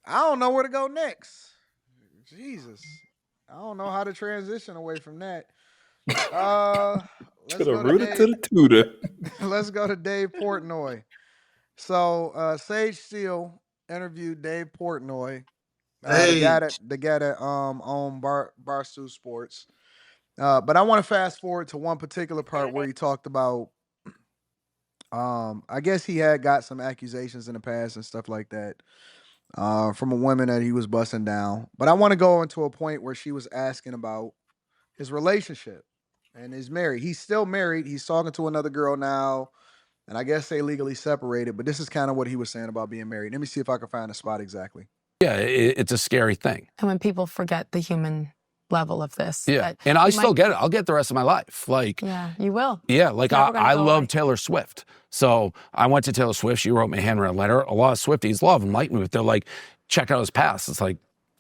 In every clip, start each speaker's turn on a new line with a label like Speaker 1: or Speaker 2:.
Speaker 1: I don't know where to go next. Jesus. I don't know how to transition away from that. Uh
Speaker 2: To
Speaker 1: let's
Speaker 2: the
Speaker 1: go to
Speaker 2: rooter to
Speaker 1: Dave.
Speaker 2: the tutor.
Speaker 1: Let's go to Dave Portnoy. So Sage Steele interviewed Dave Portnoy,
Speaker 3: Hey,
Speaker 1: the guy that owned Barstool Sports. But I want to fast forward to one particular part where he talked about I guess he had got some accusations in the past and stuff like that from a woman that he was busting down. But I want to go into a point where she was asking about his relationship and he's married. He's still married. He's talking to another girl now, and I guess they legally separated. But this is kind of what he was saying about being married. Let me see if I can find a spot exactly.
Speaker 4: Yeah, it's a scary thing.
Speaker 5: And when people forget the human level of this.
Speaker 4: Yeah, and I still get it. I'll get the rest of my life. Like,
Speaker 5: yeah, you will.
Speaker 4: yeah, like I love
Speaker 5: away.
Speaker 4: Taylor Swift. So I went to Taylor Swift. She wrote me a handwritten letter. A lot of Swifties love him, like me, but they're like, check out his past. It's like,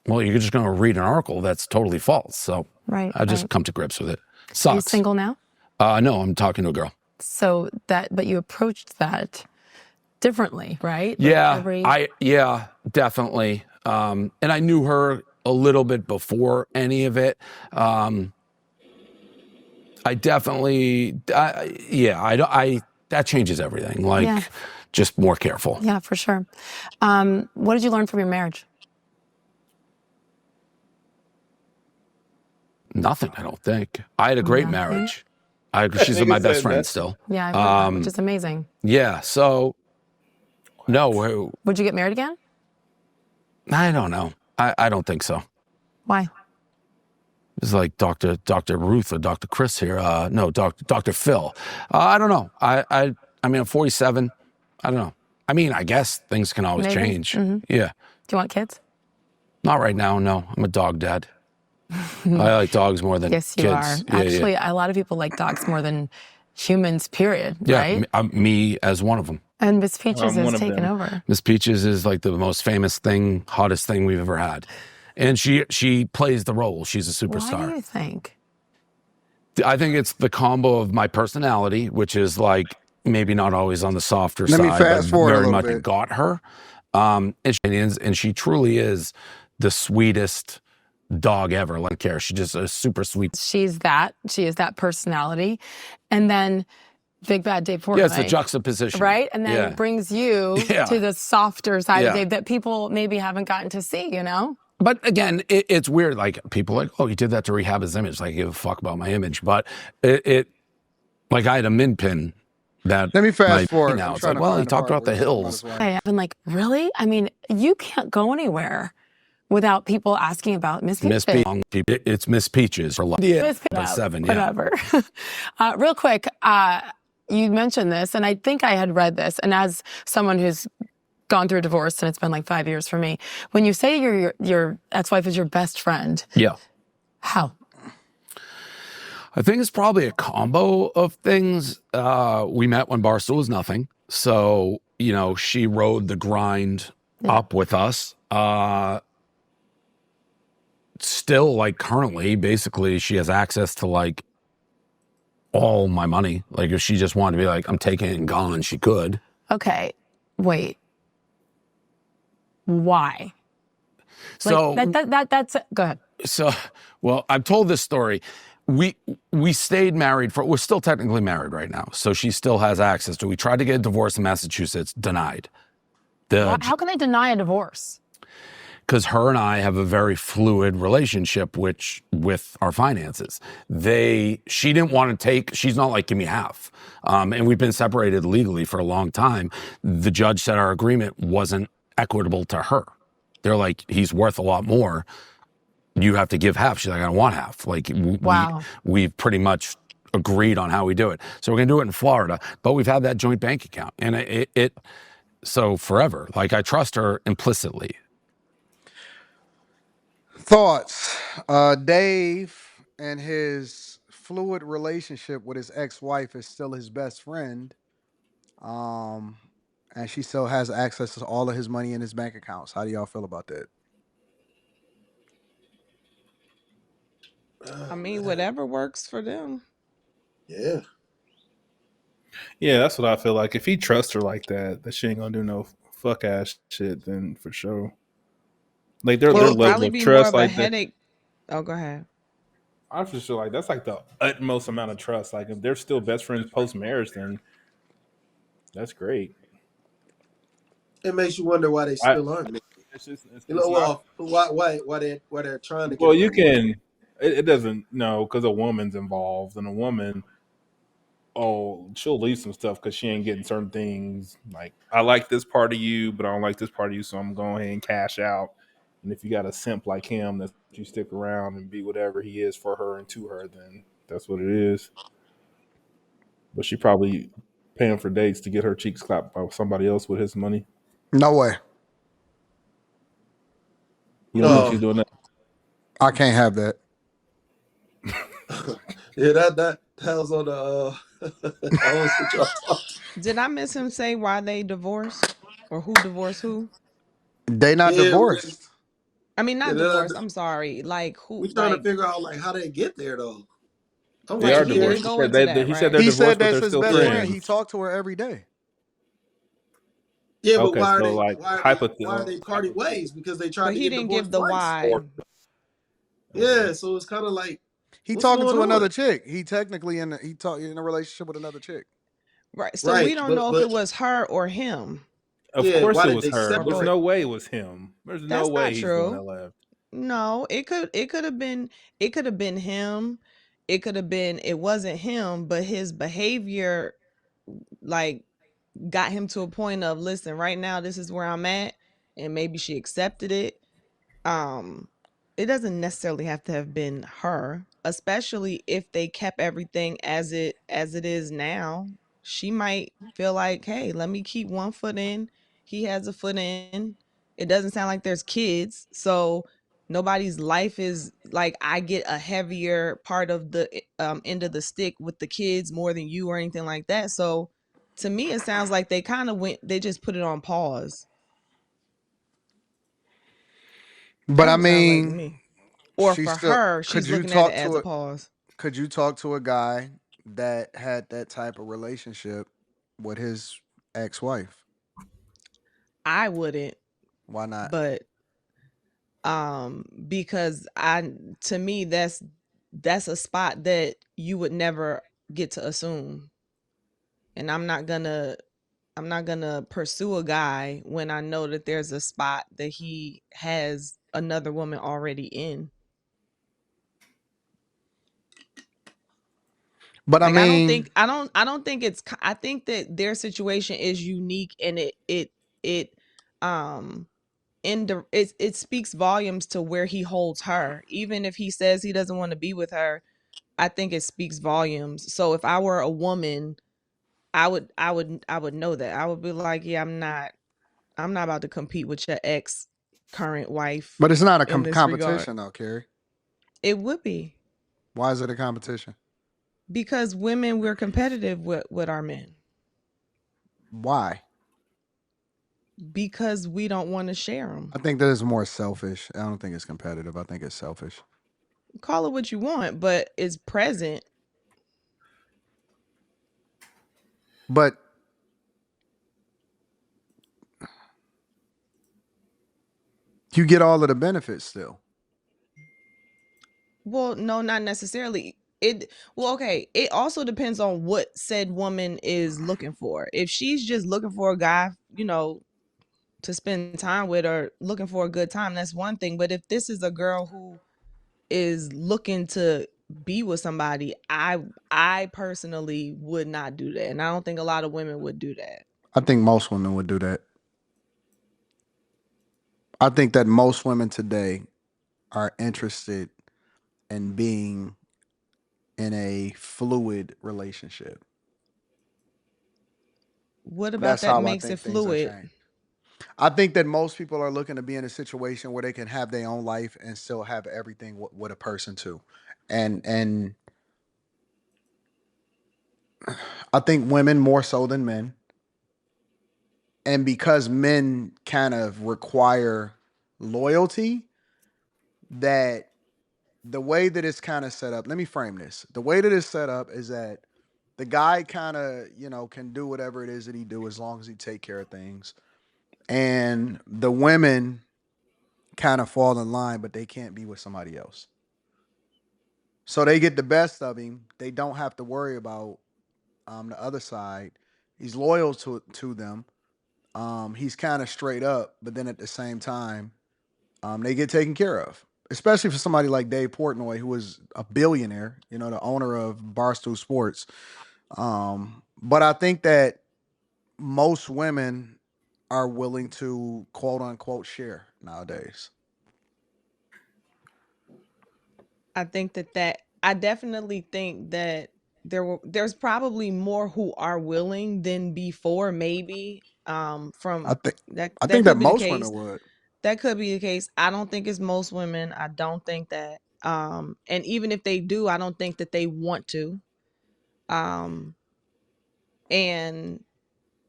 Speaker 4: well, you're just going to read an article that's totally false. So I just come to grips with it. Sucks.
Speaker 5: Are you single now?
Speaker 4: No, I'm talking to a girl.
Speaker 5: So but you approached that differently, right?
Speaker 4: Yeah, yeah, definitely. And I knew her a little bit before any of it. I definitely, that changes everything. Like, just more careful.
Speaker 5: Yeah, for sure. What did you learn from your marriage?
Speaker 4: Nothing, I don't think. I had a great marriage. She's my best friend still.
Speaker 5: Yeah, I've heard that, which is amazing.
Speaker 4: Yeah, so, no.
Speaker 5: Would you get married again?
Speaker 4: I don't know. I don't think so.
Speaker 5: Why?
Speaker 4: It's like Dr. Ruth or Dr. Chris here. No, Dr. Phil. I don't know. I mean, I'm 47. I don't know. I mean, I guess things can always change.
Speaker 5: Mm-hmm.
Speaker 4: Yeah.
Speaker 5: Do you want kids?
Speaker 4: Not right now, no. I'm a dog dad. I like dogs more than
Speaker 5: yes,
Speaker 4: kids.
Speaker 5: You are. Actually, a lot of people like dogs more than humans, period. Yeah,
Speaker 4: right? Me as one of them.
Speaker 5: And Miss Peaches is taken over.
Speaker 4: Miss Peaches is like the most famous thing, hottest thing we've ever had. And she plays the role. She's a superstar.
Speaker 5: Why do you think?
Speaker 4: I think it's the combo of my personality, which is like maybe not always on the softer side,
Speaker 1: Let me fast forward
Speaker 4: very
Speaker 1: a
Speaker 4: much
Speaker 1: little bit.
Speaker 4: got her. And she truly is the sweetest dog ever. Like care. She's just a super sweet.
Speaker 5: She is that personality. And then Big Bad Dave Portnoy.
Speaker 4: Yeah, it's the juxtaposition.
Speaker 5: Right? And then it brings you to the softer side of Dave that people maybe haven't gotten to see, you know?
Speaker 4: But again, it's weird. Like, people are like, oh, he did that to rehab his image. Like, I give a fuck about my image. But like, I had a min pin that.
Speaker 1: Let me fast forward.
Speaker 4: Now it's like, well, he talked about the hills.
Speaker 5: I've been like, really? I mean, you can't go anywhere without people asking about Miss Peaches.
Speaker 4: It's Miss Peaches for life. Yeah,
Speaker 5: Miss
Speaker 4: 7,
Speaker 5: whatever. Real quick, you mentioned this, and I think I had read this, and as someone who's gone through a divorce, and it's been like 5 years for me, when you say your ex-wife is your best friend, how?
Speaker 4: I think it's probably a combo of things. We met when Barstool was nothing, so she rode the grind up with us. Still, like, currently, basically, she has access to like all my money. Like, if she just wanted to be like, I'm taking it and gone, she could.
Speaker 5: Okay, wait. Why?
Speaker 4: So
Speaker 5: that's go ahead.
Speaker 4: So, well, I've told this story. We stayed married we're still technically married right now. So she still has access to. We tried to get a divorce in Massachusetts, denied.
Speaker 5: How can they deny a divorce?
Speaker 4: Because her and I have a very fluid relationship, with our finances. She didn't want to take. She's not like, give me half. And we've been separated legally for a long time. The judge said our agreement wasn't equitable to her. They're like, he's worth a lot more. You have to give half. She's like, I don't want half. Like, we've pretty much agreed on how we do it. So we're gonna do it in Florida, but we've had that joint bank account, and so forever. Like, I trust her implicitly.
Speaker 1: Thoughts. Dave and his fluid relationship with his ex-wife is still his best friend. And she still has access to all of his money in his bank accounts. How do y'all feel about that?
Speaker 6: I mean, whatever works for them.
Speaker 3: Yeah.
Speaker 2: Yeah, that's what I feel like. If he trusts her like that she ain't gonna do no fuck ass shit, then for sure. Like their
Speaker 6: It would
Speaker 2: level
Speaker 6: probably
Speaker 2: of
Speaker 6: be more
Speaker 2: trust,
Speaker 6: of a
Speaker 2: like that.
Speaker 6: headache. Oh, go ahead.
Speaker 2: I just feel like that's like the utmost amount of trust. Like if they're still best friends post marriage, then that's great.
Speaker 3: It makes you wonder why they
Speaker 2: I
Speaker 3: still aren't.
Speaker 2: it's just
Speaker 3: You know,
Speaker 2: it's not.
Speaker 3: well, why they're trying to get
Speaker 2: Well, you
Speaker 3: away.
Speaker 2: can. It doesn't no because a woman's involved, and a woman, oh, she'll leave some stuff because she ain't getting certain things. Like I like this part of you, but I don't like this part of you, so I'm going ahead and cash out. And if you got a simp like him that you stick around and be whatever he is for her and to her, then that's what it is. But she probably paying for dates to get her cheeks clapped by somebody else with his money.
Speaker 1: No way.
Speaker 2: You don't think
Speaker 1: Mm-mm.
Speaker 3: Oh,
Speaker 2: she's doing that?
Speaker 1: I can't have that.
Speaker 3: yeah, that was on the I was what y'all talking.
Speaker 6: Did I miss him say why they divorced or who divorced who?
Speaker 1: They not
Speaker 3: Yeah,
Speaker 1: divorced.
Speaker 6: I mean,
Speaker 3: yeah,
Speaker 6: not divorced. I'm sorry. Like who?
Speaker 3: we trying to
Speaker 6: Like
Speaker 3: figure out like how they get there though. I'm
Speaker 2: They
Speaker 3: just
Speaker 6: right?
Speaker 2: are
Speaker 6: He
Speaker 3: curious.
Speaker 6: didn't
Speaker 2: divorced. He
Speaker 6: go
Speaker 2: said
Speaker 6: into that,
Speaker 2: he said they're
Speaker 6: right?
Speaker 1: He said
Speaker 2: divorced, but
Speaker 1: that's
Speaker 2: they're
Speaker 1: his
Speaker 2: still
Speaker 1: best
Speaker 3: Yeah,
Speaker 1: friend. He
Speaker 2: friends.
Speaker 1: talked to her every day.
Speaker 3: yeah, but
Speaker 2: Okay, so like
Speaker 3: why are they parting ways? Because they tried
Speaker 6: But
Speaker 3: to
Speaker 6: he
Speaker 3: get
Speaker 6: didn't give
Speaker 3: divorced
Speaker 6: the
Speaker 3: twice.
Speaker 6: why.
Speaker 2: or okay.
Speaker 3: Yeah, so it's kind of like
Speaker 1: He
Speaker 3: what's
Speaker 1: talking
Speaker 3: going
Speaker 1: to
Speaker 3: on?
Speaker 1: another chick. He technically in a relationship with another chick.
Speaker 6: Right. So we
Speaker 3: Right,
Speaker 6: don't know if
Speaker 3: but
Speaker 6: it was her or him
Speaker 2: Of
Speaker 3: yeah,
Speaker 2: course
Speaker 3: why
Speaker 2: it
Speaker 3: did
Speaker 2: was
Speaker 3: they
Speaker 2: her.
Speaker 6: or
Speaker 2: There's
Speaker 6: both.
Speaker 3: separate?
Speaker 2: no way it was him. There's no
Speaker 6: That's
Speaker 2: way
Speaker 6: not
Speaker 2: he's the one
Speaker 6: true.
Speaker 2: that left.
Speaker 6: No, it could have been him. It could have been it wasn't him, but his behavior like got him to a point of listen, right now this is where I'm at, and maybe she accepted it. um it doesn't necessarily have to have been her, especially if they kept everything as it is now. She might feel like, hey, let me keep one foot in, he has a foot in. It doesn't sound like there's kids, so nobody's life is like I get a heavier part of the end of the stick with the kids more than you or anything like that. So to me it sounds like they just put it on pause.
Speaker 1: But
Speaker 6: That's
Speaker 1: I
Speaker 6: what it sounds like to
Speaker 1: mean,
Speaker 6: me. Or
Speaker 1: she
Speaker 6: for
Speaker 1: still
Speaker 6: her,
Speaker 1: could
Speaker 6: she's
Speaker 1: you
Speaker 6: looking at it
Speaker 1: talk
Speaker 6: as
Speaker 1: to
Speaker 6: a
Speaker 1: a
Speaker 6: pause.
Speaker 1: could you talk to a guy that had that type of relationship with his ex-wife?
Speaker 6: I wouldn't,
Speaker 1: Why not?
Speaker 6: but because I to me that's a spot that you would never get to assume. And I'm not gonna pursue a guy when I know that there's a spot that he has another woman already in.
Speaker 1: But I
Speaker 6: Like
Speaker 1: mean,
Speaker 6: I don't think I think that their situation is unique, and it um it speaks volumes to where he holds her. Even if he says he doesn't want to be with her, I think it speaks volumes. So if I were a woman, I would know that. I would be like, yeah, I'm not about to compete with your ex current wife
Speaker 1: but it's not a
Speaker 6: in this regard.
Speaker 1: competition though, Carrie.
Speaker 6: It would be
Speaker 1: Why is it a competition?
Speaker 6: because women, we're competitive with our men
Speaker 1: Why?
Speaker 6: because we don't want to share
Speaker 1: I
Speaker 6: them.
Speaker 1: think that is more selfish. I don't think it's competitive. I think it's selfish.
Speaker 6: Call it what you want, but it's present.
Speaker 1: But you get all of the benefits still.
Speaker 6: Well, no, not necessarily. Okay, it also depends on what said woman is looking for. If she's just looking for a guy, to spend time with, or looking for a good time, that's one thing. But if this is a girl who is looking to be with somebody, I personally would not do that. And I don't think a lot of women would do that.
Speaker 1: I think most women would do that. I think that most women today are interested in being in a fluid relationship.
Speaker 6: What about
Speaker 1: That's
Speaker 6: that
Speaker 1: how I
Speaker 6: makes it
Speaker 1: think things are
Speaker 6: fluid?
Speaker 1: changed. I think that most people are looking to be in a situation where they can have their own life and still have everything with a person too. And I think women more so than men. And because men kind of require loyalty, that the way that it's kind of set up, let me frame this. The way that it's set up is that the guy kind of, can do whatever it is that he do as long as he take care of things. And the women kind of fall in line, but they can't be with somebody else. So they get the best of him. They don't have to worry about the other side. He's loyal to them. He's kind of straight up, but then at the same time, they get taken care of. Especially for somebody like Dave Portnoy, who is a billionaire, the owner of Barstool Sports. But I think that most women are willing to quote unquote share nowadays.
Speaker 6: I definitely think that there's probably more who are willing than before, maybe.
Speaker 1: I
Speaker 6: From
Speaker 1: think
Speaker 6: that
Speaker 1: I
Speaker 6: that
Speaker 1: think that
Speaker 6: could be the
Speaker 1: most women
Speaker 6: case.
Speaker 1: would.
Speaker 6: That could be the case. I don't think it's most women. I don't think that. And even if they do, I don't think that they want to. Um, and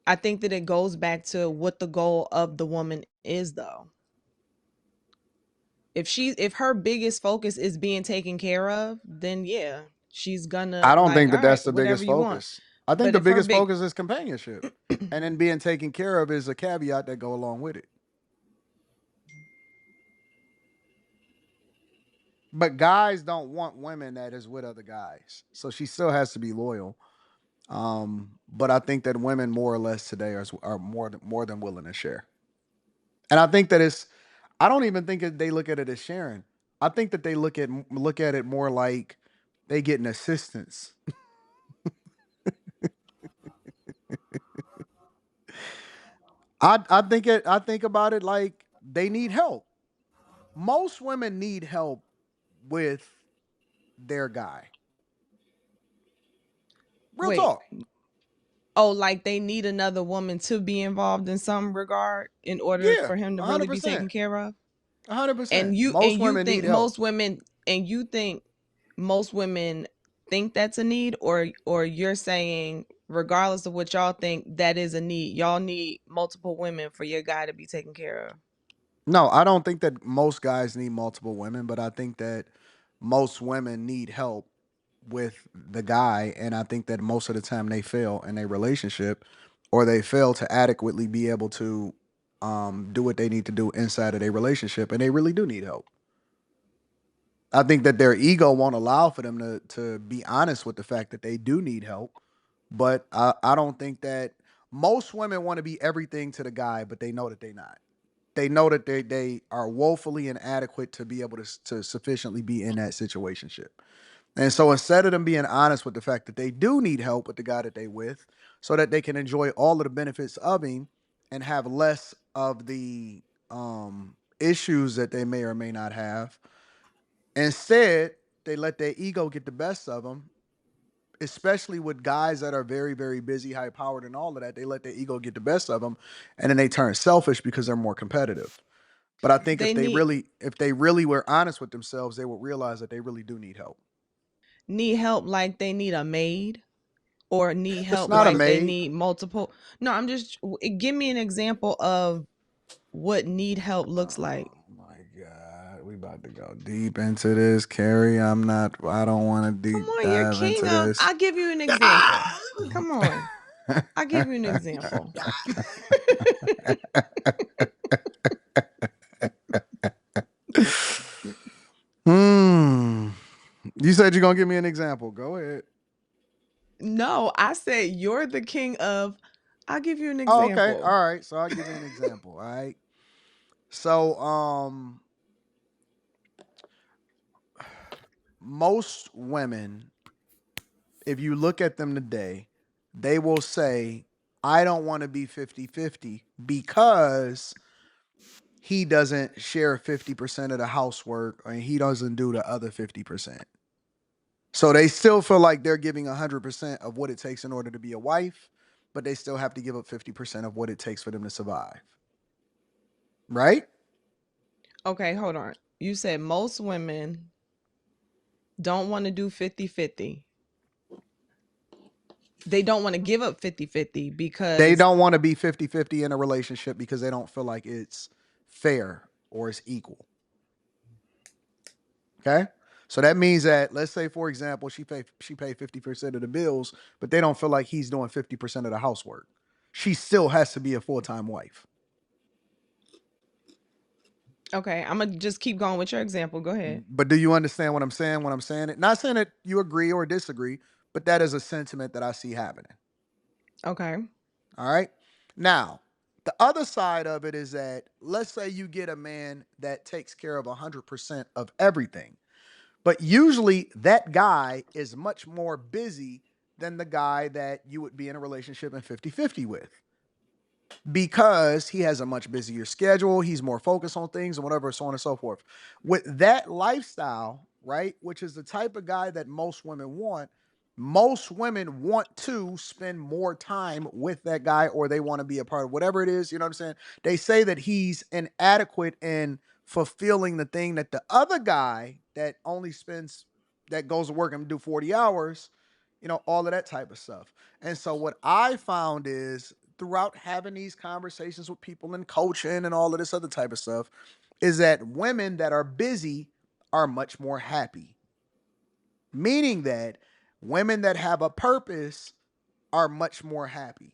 Speaker 6: I think that it goes back to what the goal of the woman is, though. If her biggest focus is being taken care of, then yeah, she's gonna
Speaker 1: I don't
Speaker 6: like,
Speaker 1: think
Speaker 6: all
Speaker 1: that
Speaker 6: right,
Speaker 1: that's the
Speaker 6: whatever
Speaker 1: biggest
Speaker 6: you want.
Speaker 1: focus. I think
Speaker 6: But
Speaker 1: the
Speaker 6: if her
Speaker 1: biggest
Speaker 6: big
Speaker 1: focus is companionship. And then being taken care of is a caveat that go along with it. But guys don't want women that is with other guys. So she still has to be loyal. But I think that women more or less today are more than willing to share. And I think that I don't even think that they look at it as sharing. I think that they look at it more like they getting assistance. I think about it like they need help. Most women need help with their guy. Real
Speaker 6: wait,
Speaker 1: talk.
Speaker 6: oh, like they need another woman to be involved in some regard in order
Speaker 1: Yeah,
Speaker 6: for him to really be
Speaker 1: 100%.
Speaker 6: taken care of.
Speaker 1: 100%.
Speaker 6: And you and
Speaker 1: Most
Speaker 6: you
Speaker 1: women need
Speaker 6: think
Speaker 1: help.
Speaker 6: most women and you think most women think that's a need, or you're saying regardless of what y'all think, that is a need. Y'all need multiple women for your guy to be taken care of.
Speaker 1: No, I don't think that most guys need multiple women, but I think that most women need help with the guy. And I think that most of the time they fail in a relationship or they fail to adequately be able to do what they need to do inside of a relationship. And they really do need help. I think that their ego won't allow for them to be honest with the fact that they do need help. But I don't think that most women want to be everything to the guy, but they know that they're not. They know that they are woefully inadequate to be able to sufficiently be in that situationship. And so instead of them being honest with the fact that they do need help with the guy that they with, so that they can enjoy all of the benefits of him and have less of the issues that they may or may not have, instead they let their ego get the best of them. Especially with guys that are very, very busy, high powered, and all of that, they let their ego get the best of them, and then they turn selfish because they're more competitive. But I think
Speaker 6: They need
Speaker 1: if they really were honest with themselves, they would realize that they really do need help.
Speaker 6: need help like they need a maid, or need
Speaker 1: It's
Speaker 6: help
Speaker 1: not a
Speaker 6: like they
Speaker 1: maid.
Speaker 6: need multiple. No, I'm just give me an example of what need help looks
Speaker 1: Oh
Speaker 6: like.
Speaker 1: my God, we about to go deep into this, Carrie. I'm not. I don't want to
Speaker 6: Come
Speaker 1: deep
Speaker 6: on, you're
Speaker 1: dive into
Speaker 6: king of.
Speaker 1: this.
Speaker 6: I'll give you an example. Come on. I'll give you an example.
Speaker 1: Hmm. You said you're gonna give me an example. Go ahead.
Speaker 6: No, I said you're the king of. I'll give you an
Speaker 1: Oh, okay.
Speaker 6: example.
Speaker 1: All right. So I'll give you an example. All right. So, most women, if you look at them today, they will say, I don't want to be 50-50 because he doesn't share 50% of the housework and he doesn't do the other 50%. So they still feel like they're giving 100% of what it takes in order to be a wife, but they still have to give up 50% of what it takes for them to survive. Right?
Speaker 6: Okay, hold on. You said most women don't want to do 50-50. They don't want to give up 50-50
Speaker 1: They
Speaker 6: because
Speaker 1: don't want to be 50-50 in a relationship because they don't feel like it's fair or it's equal. Okay? So that means that let's say for example she paid 50% of the bills, but they don't feel like he's doing 50% of the housework. She still has to be a full-time wife.
Speaker 6: Okay, I'm gonna just keep going with your example. Go ahead.
Speaker 1: But do you understand what I'm saying when I'm saying it? Not saying that you agree or disagree, but that is a sentiment that I see happening.
Speaker 6: Okay.
Speaker 1: All right. Now, the other side of it is that let's say you get a man that takes care of 100% of everything, but usually that guy is much more busy than the guy that you would be in a relationship and 50-50 with, because he has a much busier schedule. He's more focused on things and whatever, so on and so forth. With that lifestyle, right, which is the type of guy that most women want to spend more time with that guy, or they want to be a part of whatever it is. You know what I'm saying? They say that he's inadequate in fulfilling the thing that the other guy that goes to work and do 40 hours, all of that type of stuff. And so what I found is throughout having these conversations with people and coaching and all of this other type of stuff is that women that are busy are much more happy. Meaning that women that have a purpose are much more happy.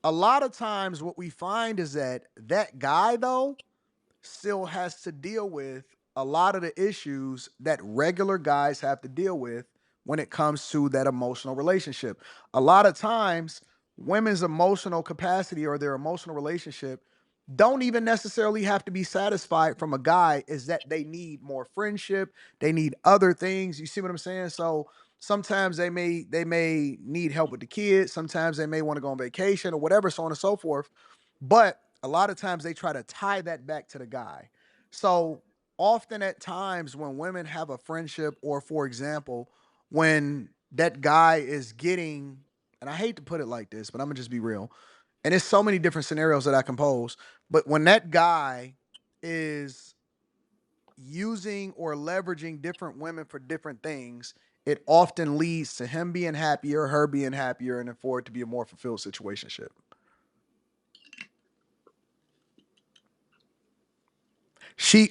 Speaker 1: A lot of times what we find is that guy though still has to deal with a lot of the issues that regular guys have to deal with when it comes to that emotional relationship. A lot of times, women's emotional capacity or their emotional relationship don't even necessarily have to be satisfied from a guy, is that they need more friendship, they need other things. You see what I'm saying? So sometimes they may need help with the kids, sometimes they may want to go on vacation or whatever, so on and so forth. But a lot of times they try to tie that back to the guy. So often at times when women have a friendship, or for example, when that guy is getting, and I hate to put it like this, but I'm gonna just be real. And it's so many different scenarios that I compose. But when that guy is using or leveraging different women for different things, it often leads to him being happier, her being happier, and for it to be a more fulfilled situationship.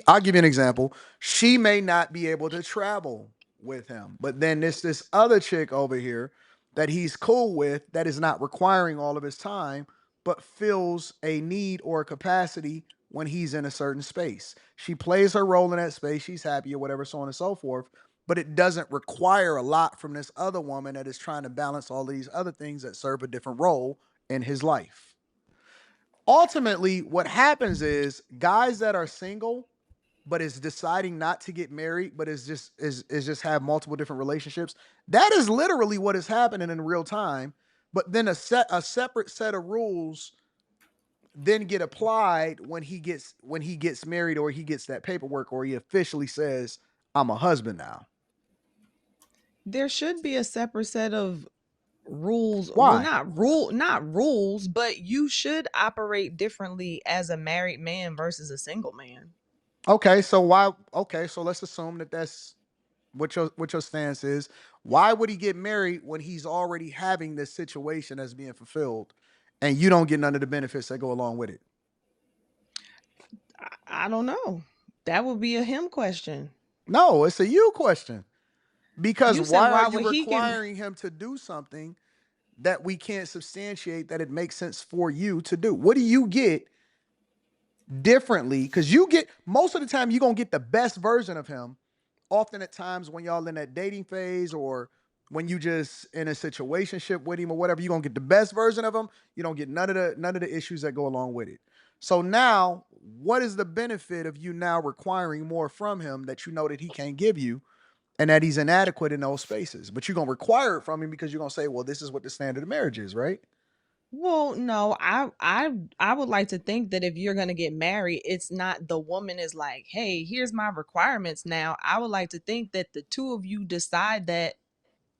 Speaker 1: I'll give you an example. She may not be able to travel with him, but then there's this other chick over here that he's cool with that is not requiring all of his time, but fills a need or a capacity when he's in a certain space. She plays her role in that space. She's happy or whatever, so on and so forth. But it doesn't require a lot from this other woman that is trying to balance all these other things that serve a different role in his life. Ultimately, what happens is guys that are single but is deciding not to get married, but is just have multiple different relationships. That is literally what is happening in real time. But then a separate set of rules then get applied when he gets married, or he gets that paperwork, or he officially says, I'm a husband now.
Speaker 6: There should be a separate set of rules. Well,
Speaker 1: Why?
Speaker 6: not rules, but you should operate differently as a married man versus a single man.
Speaker 1: Okay, so why? Okay, so let's assume that that's what your stance is. Why would he get married when he's already having this situation that's being fulfilled, and you don't get none of the benefits that go along with it?
Speaker 6: I don't know. That would be a him question.
Speaker 1: No, it's a you question. Because
Speaker 6: You said
Speaker 1: why are
Speaker 6: why
Speaker 1: you
Speaker 6: would he get
Speaker 1: requiring him to do something that we can't substantiate that it makes sense for you to do? What do you get differently? Because you get, most of the time, you're going to get the best version of him. Often at times when y'all in that dating phase, or when you just in a situationship with him or whatever, you're going to get the best version of him. You don't get none of the issues that go along with it. So now, what is the benefit of you now requiring more from him that you know that he can't give you, and that he's inadequate in those spaces? But you're gonna require it from him because you're gonna say, well, this is what the standard of marriage is, right?
Speaker 6: Well, no, I would like to think that if you're going to get married, it's not the woman is like, "Hey, here's my requirements now." I would like to think that the two of you decide that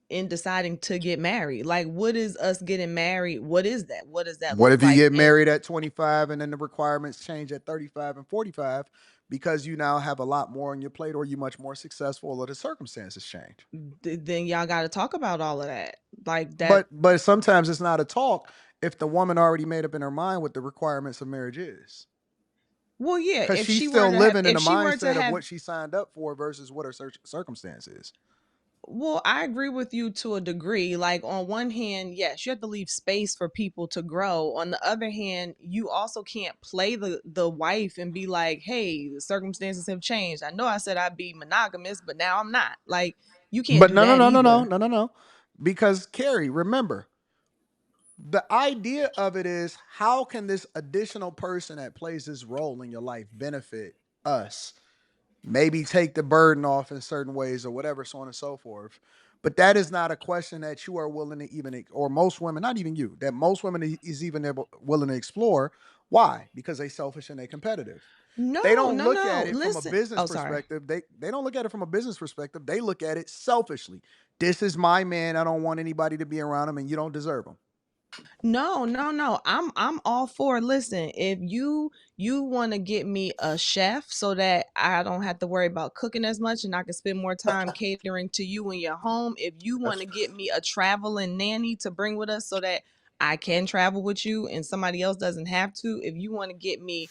Speaker 6: in deciding to get married. Like, what is us getting married? What is that? What does that
Speaker 1: What
Speaker 6: look
Speaker 1: if you
Speaker 6: like?
Speaker 1: get
Speaker 6: And
Speaker 1: married at 25 and then the requirements change at 35 and 45 because you now have a lot more on your plate, or you much more successful, or the circumstances change?
Speaker 6: then y'all got to talk about all of that. Like that.
Speaker 1: But sometimes it's not a talk if the woman already made up in her mind what the requirements of marriage is.
Speaker 6: Well, yeah,
Speaker 1: Because she's still living in
Speaker 6: if
Speaker 1: the
Speaker 6: she were to
Speaker 1: mindset of
Speaker 6: have
Speaker 1: what she signed up for versus what her circumstance is.
Speaker 6: Well, I agree with you to a degree. Like, on one hand, yes, you have to leave space for people to grow. On the other hand, you also can't play the wife and be like, "Hey, the circumstances have changed. I know I said I'd be monogamous, but now I'm not." Like, you can't
Speaker 1: But
Speaker 6: do
Speaker 1: no, no,
Speaker 6: that
Speaker 1: no, no, no,
Speaker 6: either.
Speaker 1: no, no, no. Because Carrie, remember, the idea of it is how can this additional person that plays this role in your life benefit us? Maybe take the burden off in certain ways or whatever, so on and so forth. But that is not a question that you are willing to even, or most women, not even you, that most women is even willing to explore. Why? Because they selfish and they competitive. They
Speaker 6: No,
Speaker 1: don't
Speaker 6: no,
Speaker 1: look at
Speaker 6: no.
Speaker 1: it from a
Speaker 6: Listen.
Speaker 1: business
Speaker 6: Oh, sorry.
Speaker 1: perspective. They don't look at it from a business perspective. They look at it selfishly. This is my man. I don't want anybody to be around him, and you don't deserve him.
Speaker 6: No, no, no. I'm all for, listen, if you want to get me a chef so that I don't have to worry about cooking as much and I can spend more time catering to you when you're home, if you want
Speaker 1: That's
Speaker 6: to get me a traveling nanny to bring with us so that I can travel with you and somebody else doesn't have to, if you want to get me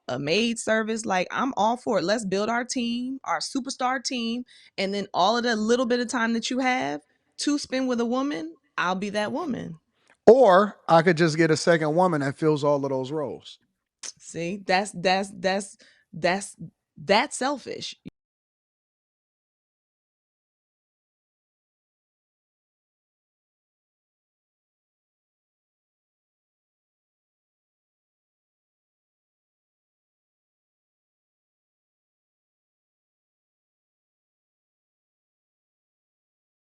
Speaker 6: a maid service, like, I'm all for it. Let's build our team, our superstar team, and then all of the little bit of time that you have to spend with a woman, I'll be that woman.
Speaker 1: or I could just get a second woman that fills all of those roles.
Speaker 6: See, that's that's selfish.